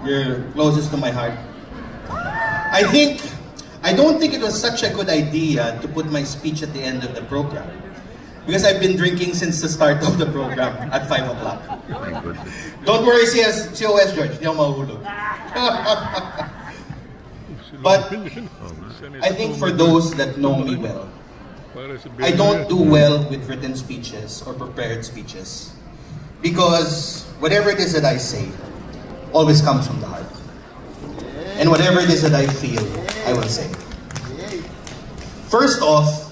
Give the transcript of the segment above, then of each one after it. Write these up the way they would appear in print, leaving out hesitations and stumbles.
you're closest to my heart. I don't think it was such a good idea to put my speech at the end of the program. Because I've been drinking since the start of the program at 5 o'clock. Don't worry, COS George, hindi ako mahuhulog. But I think for those that know me well, I don't do well with written speeches or prepared speeches. Because whatever it is that I say always comes from the heart. And whatever it is that I feel, I will say. First off,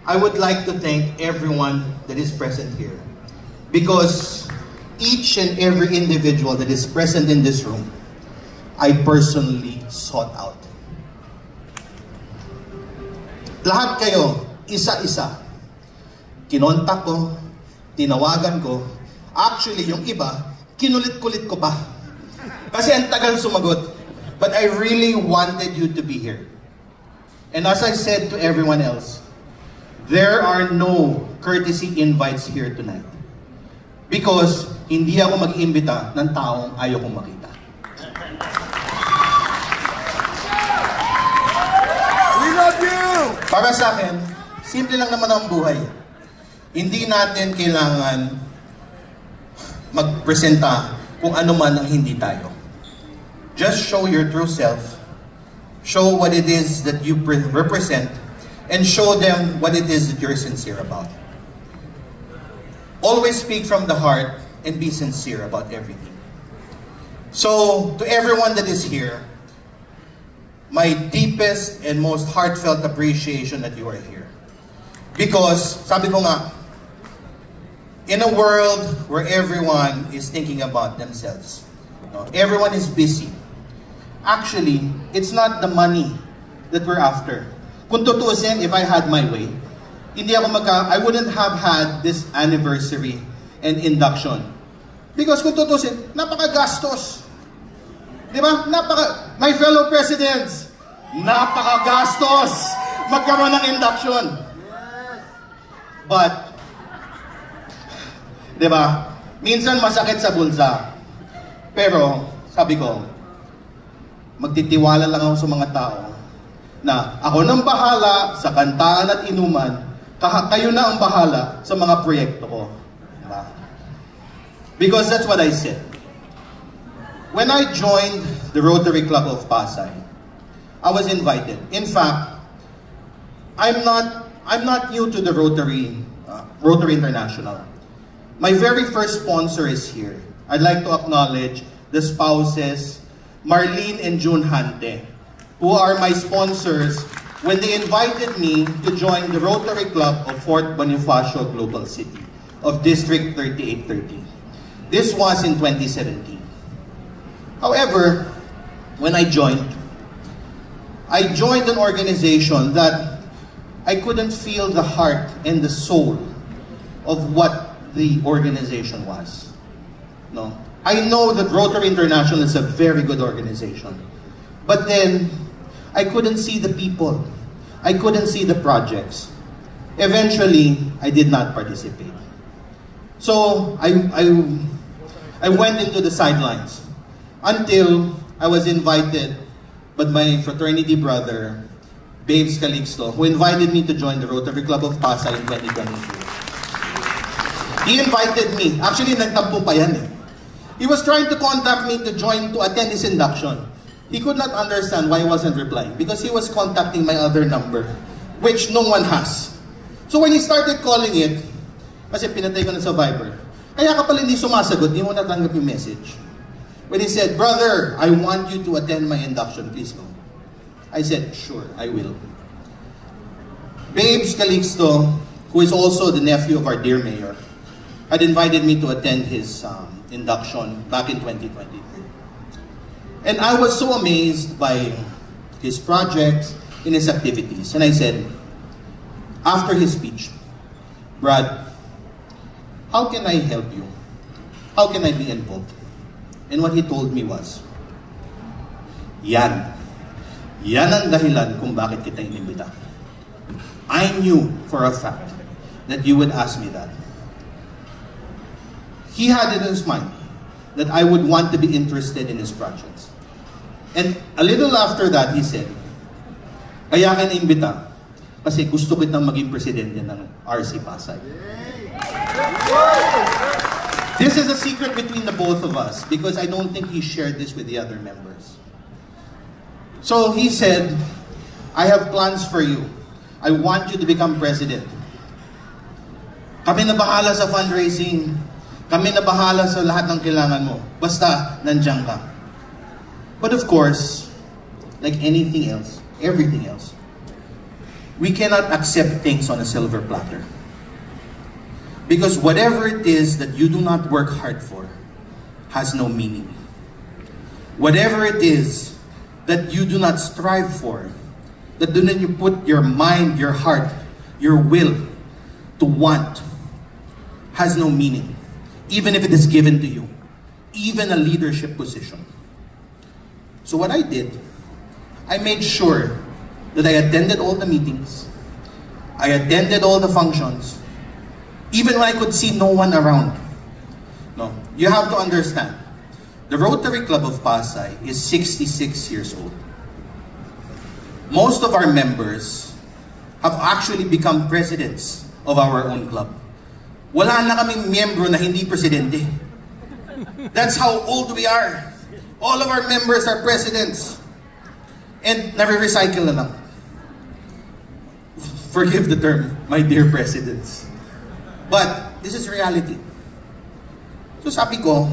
I would like to thank everyone that is present here. Because each and every individual that is present in this room, I personally sought out. Lahat kayo, isa-isa. Kinontak ko, tinawagan ko. Actually, yung iba, kinulit-kulit ko pa. Kasi ang tagal sumagot. But I really wanted you to be here. And as I said to everyone else, there are no courtesy invites here tonight. Because hindi ako mag-iimbita ng taong ayaw kong makita. We love you! Para sa akin, simple lang naman ang buhay. Hindi natin kailangan magpresenta kung ano man ang hindi tayo. Just show your true self. Show what it is that you represent. And show them what it is that you're sincere about. Always speak from the heart and be sincere about everything. So, to everyone that is here, my deepest and most heartfelt appreciation that you are here. Because, sabi ko nga, in a world where everyone is thinking about themselves, everyone is busy. Actually, it's not the money that we're after. Kung tutuusin, if I had my way, I wouldn't have had this anniversary and induction. Because kung tutuusin, napakagastos. Di ba? My fellow presidents, napakagastos magkaroon ng induction. But, di ba? Minsan masakit sa bulsa. Pero, sabi ko, magtitiwala lang ako sa mga tao na ako nang bahala sa kantaan at inuman, kayo na ang bahala sa mga proyekto ko. Diba? Because that's what I said. When I joined the Rotary Club of Pasay, I was invited. In fact, I'm not new to the Rotary International. My very first sponsor is here. I'd like to acknowledge the spouses, Marlene and June Hante, who are my sponsors when they invited me to join the Rotary Club of Fort Bonifacio Global City of District 3830. This was in 2017. However, when I joined an organization that I couldn't feel the heart and the soul of what the organization was. No? I know that Rotary International is a very good organization. But then, I couldn't see the people. I couldn't see the projects. Eventually, I did not participate. So, I went into the sidelines until I was invited by my fraternity brother, Babes Calixto, who invited me to join the Rotary Club of Pasay in 2022. He invited me. Actually, nagtampo pa yan eh. He was trying to contact me to attend his induction. He could not understand why I wasn't replying because he was contacting my other number, which no one has. So when he started calling it, kasi pinatay ko na sa Viber, kaya ka pala hindi sumasagot, hindi mo natanggap yung message. When he said, "Brother, I want you to attend my induction, please go." I said, "Sure, I will." Babes Calixto, who is also the nephew of our dear mayor, had invited me to attend his induction back in 2023. And I was so amazed by his projects and his activities. And I said, after his speech, "Brad, how can I help you? How can I be involved?" And what he told me was, Yan ang dahilan kung bakit kita inimbita. I knew for a fact that you would ask me that. He had it in his mind that I would want to be interested in his projects. And a little after that, he said, kaya ka na-imbita kasi gusto kitang maging presidente ng RC Pasay. This is a secret between the both of us because I don't think he shared this with the other members. So he said, I have plans for you. I want you to become president. Kami na bahala sa fundraising. Kami na bahala sa lahat ng kailangan mo. Basta, nandiyan ka. But of course, like anything else, everything else, we cannot accept things on a silver platter. Because whatever it is that you do not work hard for has no meaning. Whatever it is that you do not strive for, that do not you put your mind, your heart, your will to want, has no meaning. Even if it is given to you. Even a leadership position. So what I did, I made sure that I attended all the meetings. I attended all the functions. Even when I could see no one around. No, you have to understand. The Rotary Club of Pasay is 66 years old. Most of our members have actually become presidents of our own club. Wala na kaming miyembro na hindi presidente. That's how old we are. All of our members are presidents. And nare-recycle na lang. Forgive the term, my dear presidents. But this is reality. So sabi ko,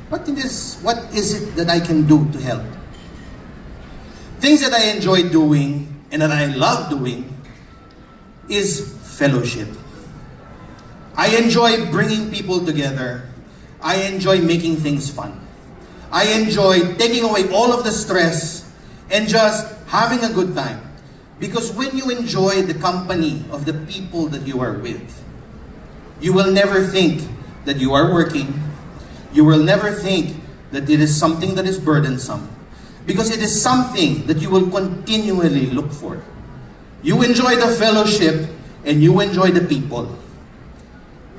what is it that I can do to help? Things that I enjoy doing and that I love doing is fellowship. I enjoy bringing people together. I enjoy making things fun. I enjoy taking away all of the stress and just having a good time. Because when you enjoy the company of the people that you are with, you will never think that you are working. You will never think that it is something that is burdensome. Because it is something that you will continually look for. You enjoy the fellowship and you enjoy the people.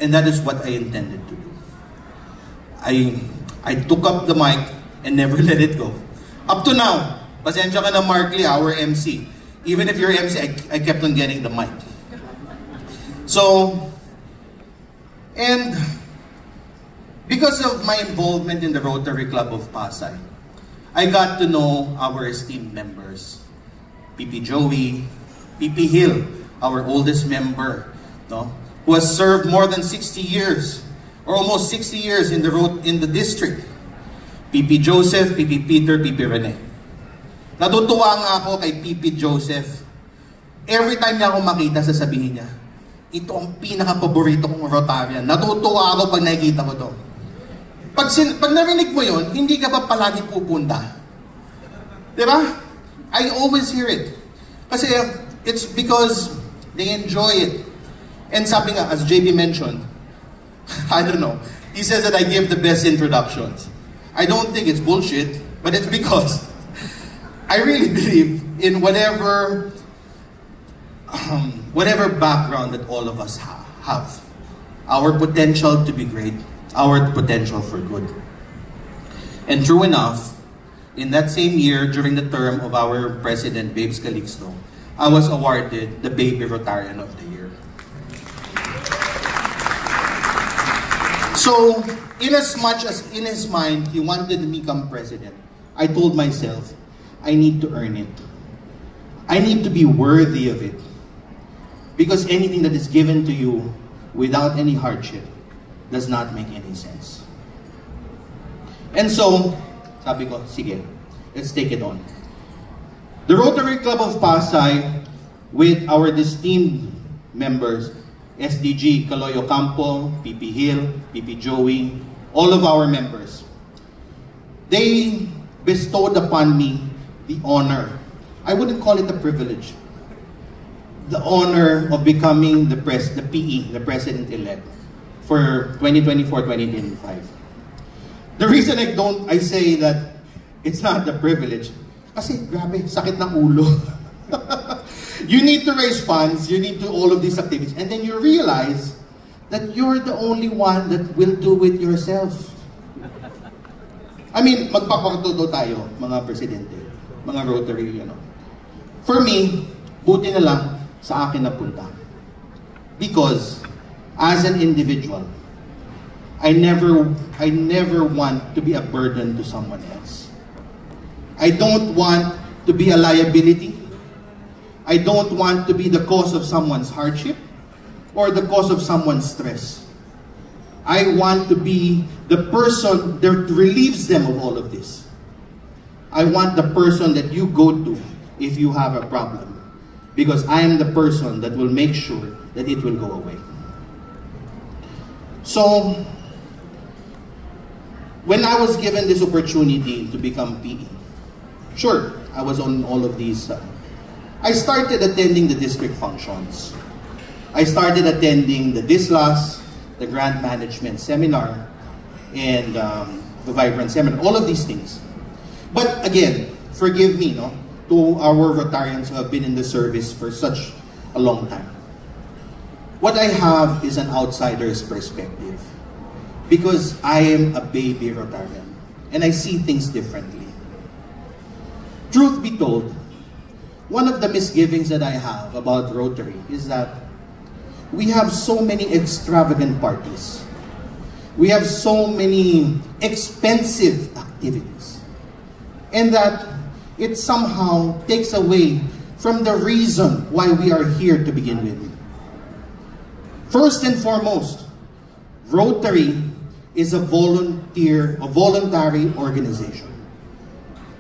And that is what I intended to do. I took up the mic and never let it go. Up to now, pasensya ka na Markley, our MC. Even if you're MC, I kept on getting the mic. So, and because of my involvement in the Rotary Club of Pasay, I got to know our esteemed members. PP Joey, PP Hill, our oldest member, no, who has served more than 60 years, or almost 60 years in the district. PP Joseph, PP Peter, PP Rene. Natutuwa nga ako kay PP Joseph. Every time niya ako makita, sasabihin niya, ito ang pinaka-paborito kong Rotarian. Natutuwa ako pag nakikita ko to. Pag narinig mo yun, hindi ka ba palagi pupunta? Diba? I always hear it. Kasi it's because they enjoy it. And sabi nga, as JB mentioned, I don't know, he says that I give the best introductions. I don't think it's bullshit, but it's because I really believe in whatever background that all of us have. Our potential to be great, our potential for good. And true enough, in that same year, during the term of our President, Babes Calixto, I was awarded the Baby Rotarian of the Year. So, in as much as in his mind, he wanted to become president, I told myself, I need to earn it. I need to be worthy of it. Because anything that is given to you without any hardship does not make any sense. And so, sabi ko, sige, let's take it on. The Rotary Club of Pasay, with our esteemed members, SDG, Caloyo Campo, PP Hill, PP Joey, all of our members, they bestowed upon me the honor. I wouldn't call it a privilege. The honor of becoming the PE, the President-elect, for 2024-2025. The reason I say that it's not a privilege, kasi grabe, sakit ng ulo. You need to raise funds, you need to all of these activities, and then you realize that you're the only one that will do it yourself. I mean, magpapartuto tayo, mga presidente, mga Rotary, For me, buti na lang sa akin napunta. Because, as an individual, I never want to be a burden to someone else. I don't want to be a liability. I don't want to be the cause of someone's hardship or the cause of someone's stress. I want to be the person that relieves them of all of this. I want the person that you go to if you have a problem, because I am the person that will make sure that it will go away. So, when I was given this opportunity to become PE, sure, I was on all of these. I started attending the district functions. I started attending the DISLAS, the Grant Management Seminar, and the Vibrant Seminar, all of these things. But again, forgive me, to our Rotarians who have been in the service for such a long time. What I have is an outsider's perspective, because I am a baby Rotarian, and I see things differently. Truth be told, one of the misgivings that I have about Rotary is that we have so many extravagant parties. We have so many expensive activities. And that it somehow takes away from the reason why we are here to begin with. First and foremost, Rotary is a voluntary organization.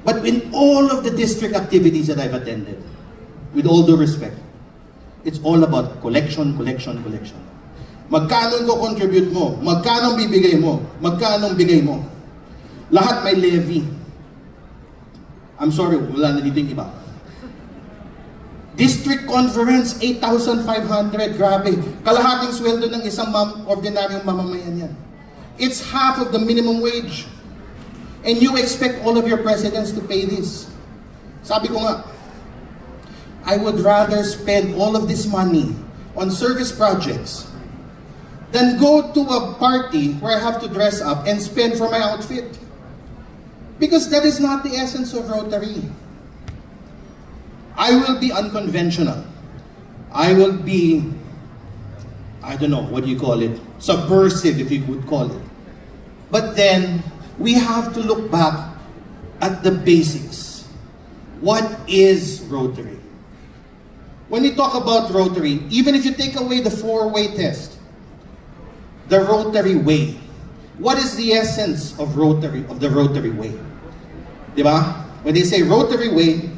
But in all of the district activities that I've attended, with all due respect, it's all about collection. Magkano ko contribute mo? Magkano bibigay mo? Magkano bigay mo? Lahat may levy. I'm sorry, wala na dito yung iba. District conference, 8,500. Grabe. Kalahating sweldo ng isang ordinaryong mamamayan yan. It's half of the minimum wage. And you expect all of your presidents to pay this. Sabi ko nga, I would rather spend all of this money on service projects than go to a party where I have to dress up and spend for my outfit. Because that is not the essence of Rotary. I will be unconventional. I will be, I don't know, what do you call it? Subversive, if you would call it. But then, we have to look back at the basics. What is Rotary? When we talk about Rotary, even if you take away the four-way test, the Rotary way, what is the essence of Rotary, of the Rotary way? Diba? When they say Rotary way,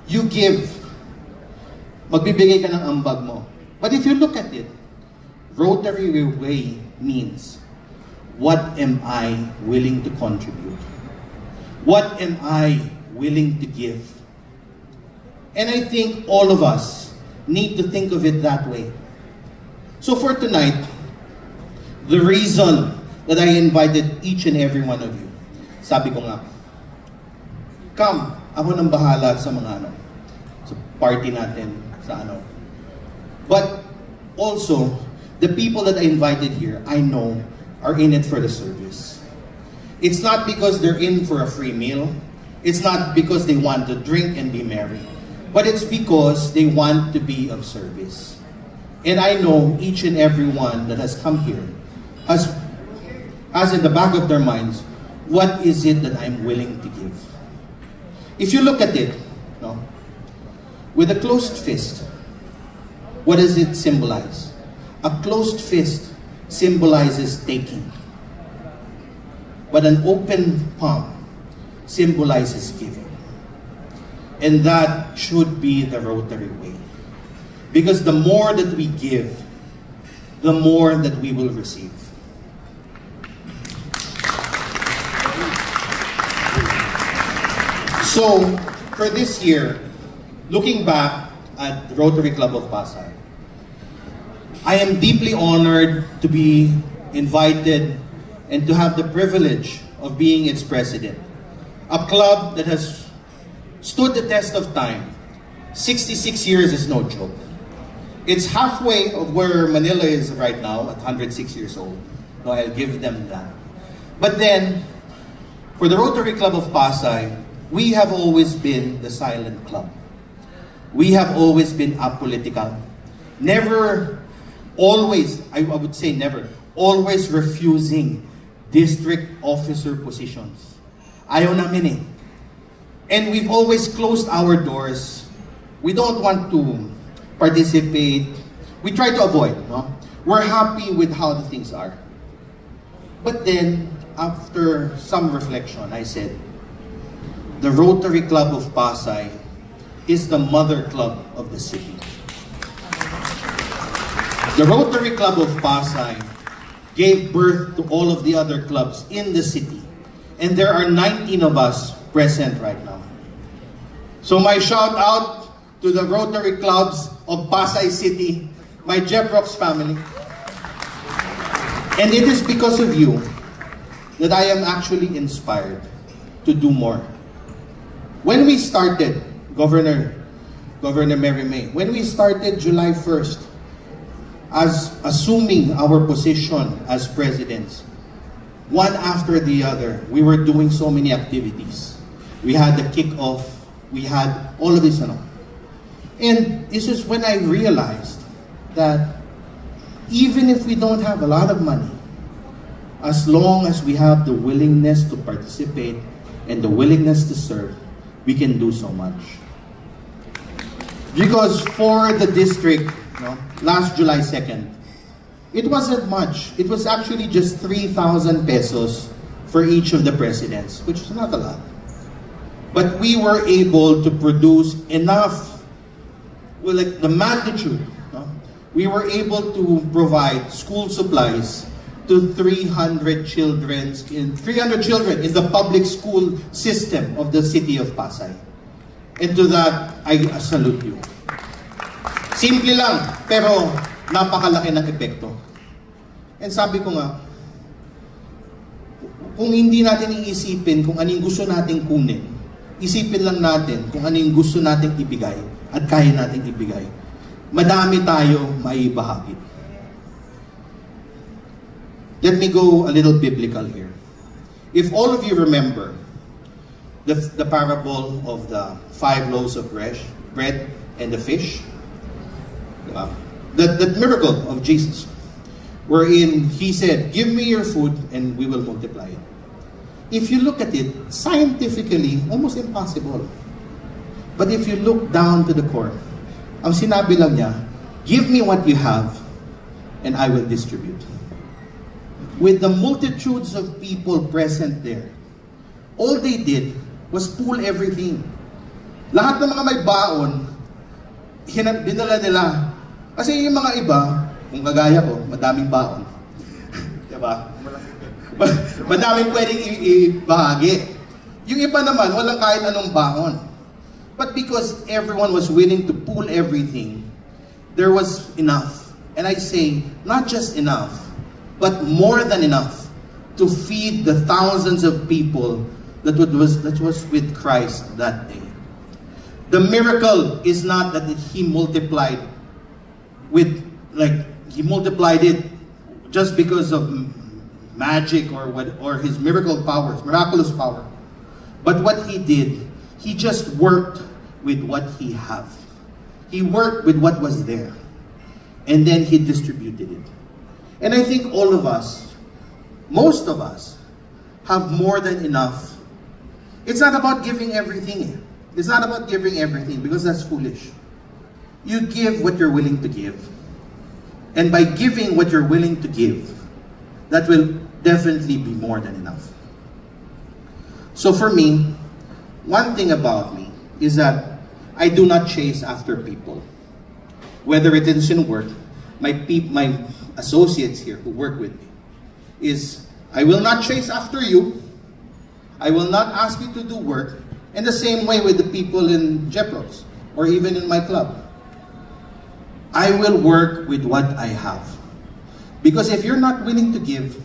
you give. Magbibigay ka ng ambag mo. But if you look at it, Rotary way means, what am I willing to contribute? What am I willing to give? And I think all of us need to think of it that way. So for tonight, the reason that I invited each and every one of you, sabi ko nga, come, ako nang bahala sa mga sa party natin, sa But also, the people that I invited here, I know, are in it for the service. It's not because they're in for a free meal. It's not because they want to drink and be merry. But it's because they want to be of service. And I know each and every one that has come here has in the back of their minds, what is it that I'm willing to give? If you look at it, with a closed fist, what does it symbolize? A closed fist symbolizes taking. But an open palm symbolizes giving. And that should be the Rotary way. Because the more that we give, the more that we will receive. So, for this year, looking back at the Rotary Club of Pasay, I am deeply honored to be invited and to have the privilege of being its president. A club that has stood the test of time. 66 years is no joke. It's halfway of where Manila is right now, at 106 years old. No, I'll give them that. But then, For the Rotary Club of Pasay, we have always been the silent club. We have always been apolitical. Never, always, I would say never, always refusing district officer positions. Ayaw namin eh. And we've always closed our doors. We don't want to participate. We try to avoid, no? We're happy with how the things are. But then, after some reflection, I said, the Rotary Club of Pasay is the mother club of the city. The Rotary Club of Pasay gave birth to all of the other clubs in the city. And there are 19 of us present right now. So my shout out to the Rotary Clubs of Pasay City, my Jeprox family. And it is because of you that I am actually inspired to do more. When we started, Governor Mary May, when we started July 1st, as assuming our position as presidents, one after the other, we were doing so many activities. We had the kick-off, we had all of this and all. And this is when I realized that even if we don't have a lot of money, as long as we have the willingness to participate and the willingness to serve, we can do so much. Because for the district, last July 2nd, it wasn't much. It was actually just 3,000 pesos for each of the presidents, which is not a lot. But we were able to produce enough, well, like the magnitude. We were able to provide school supplies to 300 children in the public school system of the city of Pasay. And to that, I salute you. Simple lang, pero napakalaki ng epekto. And sabi ko nga, kung hindi natin iisipin kung anong gusto nating kunin, isipin lang natin kung anong gusto nating ibigay at kaya nating ibigay. Madami tayo maibahagi. Let me go a little biblical here. If all of you remember the parable of the 5 loaves of bread and the fish, the miracle of Jesus, wherein he said, give me your food and we will multiply it. If you look at it, scientifically, almost impossible. But if you look down to the core, ang sinabi lang niya, give me what you have and I will distribute. With the multitudes of people present there, all they did was pool everything. Lahat ng mga may baon, dinala nila. Kasi yung mga iba, kung kagaya ko, madaming baon. Diba? Madaming pwedeng ibahagi. Yung iba naman, walang kahit anong baon. But because everyone was willing to pool everything, there was enough. And I say, not just enough, but more than enough to feed the thousands of people that was with Christ that day. The miracle is not that he multiplied he multiplied it just because of magic or his miraculous power. But what he did, he just worked with what he had. He worked with what was there. And then he distributed it. And I think all of us, most of us, have more than enough. It's not about giving everything. It's not about giving everything because that's foolish. You give what you're willing to give. And by giving what you're willing to give, that will definitely be more than enough. So for me, one thing about me is that I do not chase after people. Whether it is in work, my associates here who work with me, is I will not chase after you. I will not ask you to do work. In the same way with the people in Jeprox or even in my club. I will work with what I have. Because if you're not willing to give,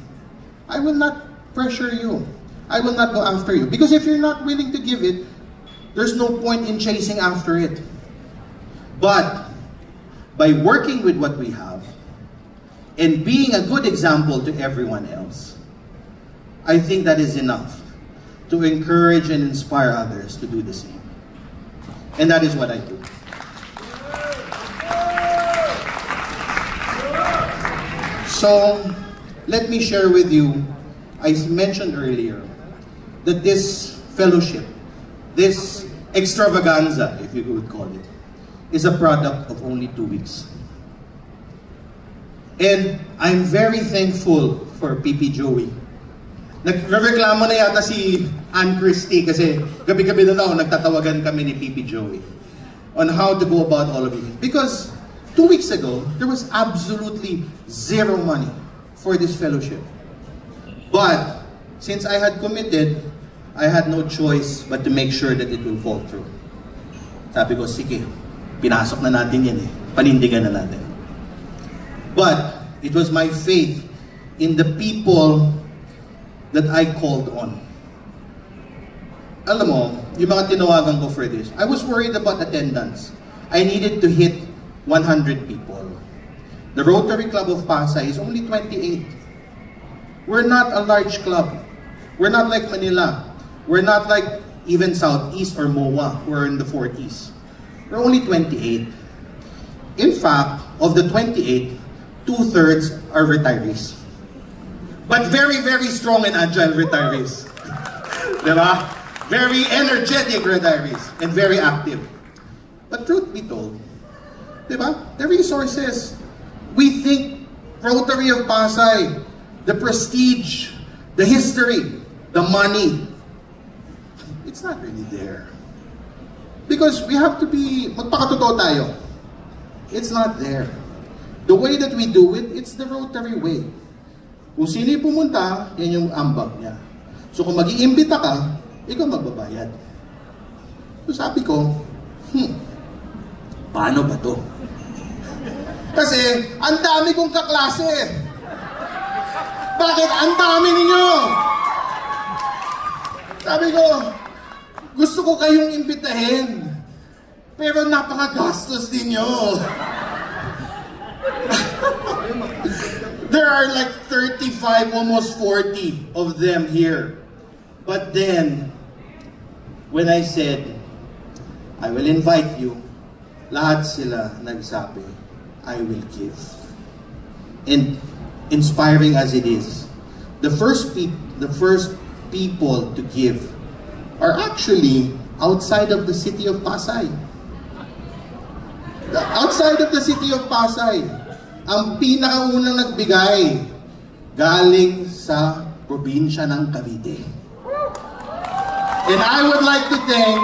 I will not pressure you. I will not go after you. Because if you're not willing to give it, there's no point in chasing after it. But by working with what we have and being a good example to everyone else, I think that is enough. to encourage and inspire others to do the same. And that is what I do. So, let me share with you, I mentioned earlier, that this fellowship, this extravaganza, if you would call it, is a product of only 2 weeks. And I'm very thankful for PP Joey. Nagreklamo na yata si Ann Christie kasi gabi-gabi na daw nagtatawagan kami ni PP Joey on how to go about all of it. Because 2 weeks ago, there was absolutely zero money for this fellowship. But since I had committed, I had no choice but to make sure that it will fall through. Sabi ko, sige, pinasok na natin yan eh. Panindigan na natin. But it was my faith in the people that I called on. Alam mo, yung mga tinawagan ko for this, I was worried about attendance. I needed to hit 100 people. The Rotary Club of Pasay is only 28. We're not a large club. We're not like Manila. We're not like even Southeast or MOA, who are in the 40s. We're only 28. In fact, of the 28, 2/3 are retirees. But very, very strong and agile retirees. Diba? Very energetic retirees and very active. But truth be told, diba? The resources, we think Rotary of Pasay, the prestige, the history, the money, it's not really there. Because we have to be, magpakatotoo tayo. It's not there. The way that we do it, it's the Rotary way. Kung sino yung pumunta, yan yung ambag niya. So kung mag-iimbita ka, ikaw magbabayad. So sabi ko, paano ba to? Kasi, ang dami kong kaklase. Bakit ang dami ninyo? Sabi ko, gusto ko kayong imbitahin. Pero napakagastos ninyo. There are like 35, almost 40 of them here. But then, when I said, I will invite you, lahat sila nagsabi, I will give. And inspiring as it is, the first people to give are actually outside of the city of Pasay. Outside of the city of Pasay. Ang pinakaunang nagbigay galing sa probinsya ng Cavite. And I would like to thank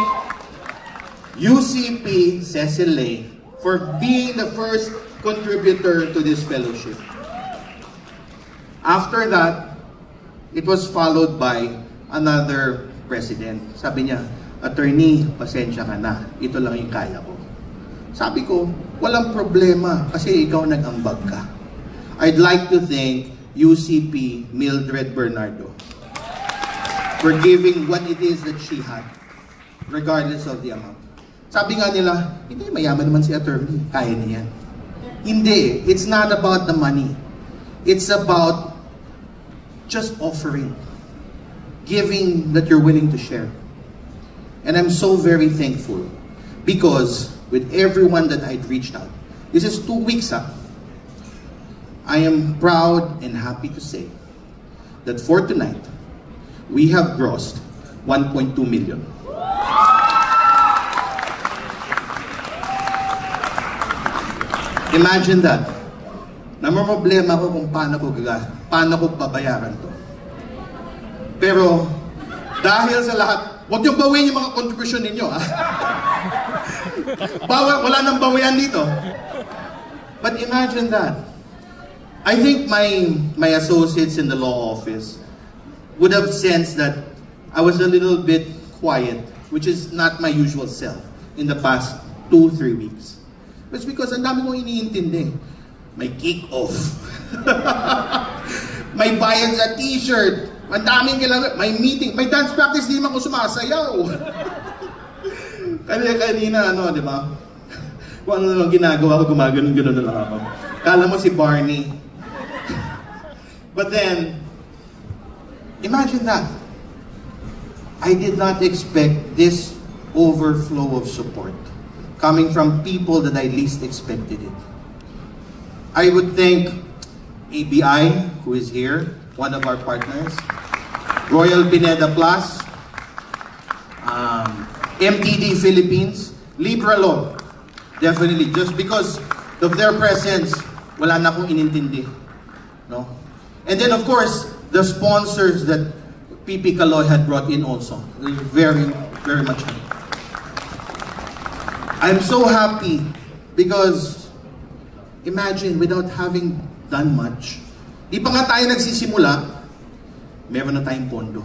UCP Cecil Lay for being the first contributor to this fellowship. After that, it was followed by another president. Sabi niya, Attorney, pasensya ka na. Ito lang yung kaya ko. Sabi ko, walang problema kasi ikaw nag-ambag ka. I'd like to thank UCP Mildred Bernardo for giving what it is that she had, regardless of the amount. Sabi nga nila, hindi, mayaman naman si attorney, kaya niya yan. Hindi, it's not about the money. It's about just offering, giving that you're willing to share. And I'm so very thankful because with everyone that I'd reached out, this is 2 weeks up, I am proud and happy to say that for tonight, we have grossed 1.2 million. Imagine that. Namamroblema ko kung paano ko babayaran to. Pero, dahil sa lahat, huwag niyong bawiin yung mga contribution ninyo, ha? Wala nang bawian dito. But imagine that. I think my associates in the law office would have sensed that I was a little bit quiet, which is not my usual self in the past 2-3 weeks. It's because ang dami kong iniintindi. May kick-off. May bayad sa t-shirt. Ang daming kailangan. May meeting. May dance practice, di man ko sumasayaw. Kanina, di ba? Kung ano lang ginagawa ko, gumagano'n-gano'n na lang ako. Kala mo si Barney. But then, imagine that. I did not expect this overflow of support coming from people that I least expected it. I would thank ABI, who is here, one of our partners, Royal Pineda Plus, MTD Philippines, Libra Law, definitely, just because of their presence, wala na akong inintindi. No? And then of course, the sponsors that PP Kaloy had brought in also. Very, very much happy. I'm so happy because imagine without having done much, di pa nga tayo nagsisimula, meron na tayong pondo.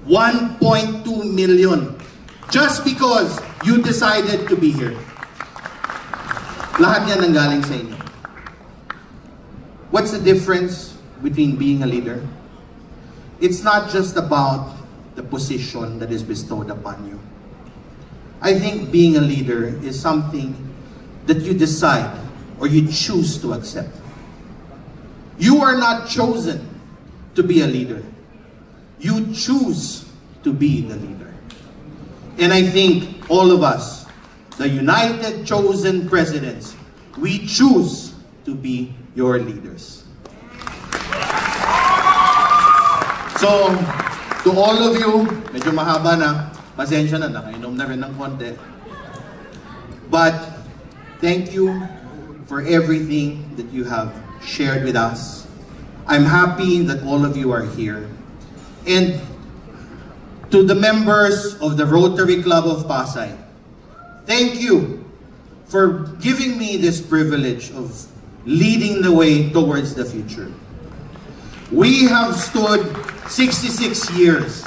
1.2 million just because you decided to be here. Lahat yan nanggaling sa inyo. What's the difference between being a leader? It's not just about the position that is bestowed upon you. I think being a leader is something that you decide or you choose to accept. You are not chosen to be a leader. You choose to be the leader. And I think all of us, the United Chosen Presidents, we choose to be your leaders. So, to all of you, medyo mahaba na, pasensya na, nakainom na rin ng konti. But, thank you for everything that you have shared with us. I'm happy that all of you are here. And to the members of the Rotary Club of Pasay, thank you for giving me this privilege of leading the way towards the future. We have stood 66 years,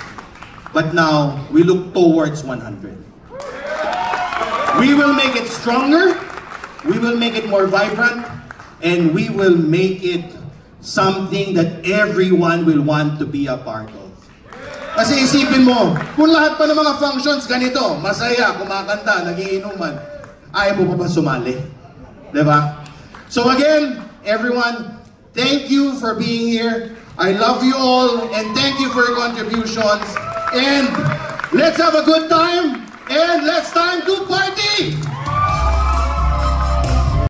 but now we look towards 100. We will make it stronger, we will make it more vibrant, and we will make it something that everyone will want to be a part of. Kasi isipin mo, kung lahat pa ng mga functions ganito, masaya, kumakanta, nagiinuman, ayaw mo pa ba sumali? Diba? So again, everyone, thank you for being here. I love you all, and thank you for your contributions. And let's have a good time, and let's time to party!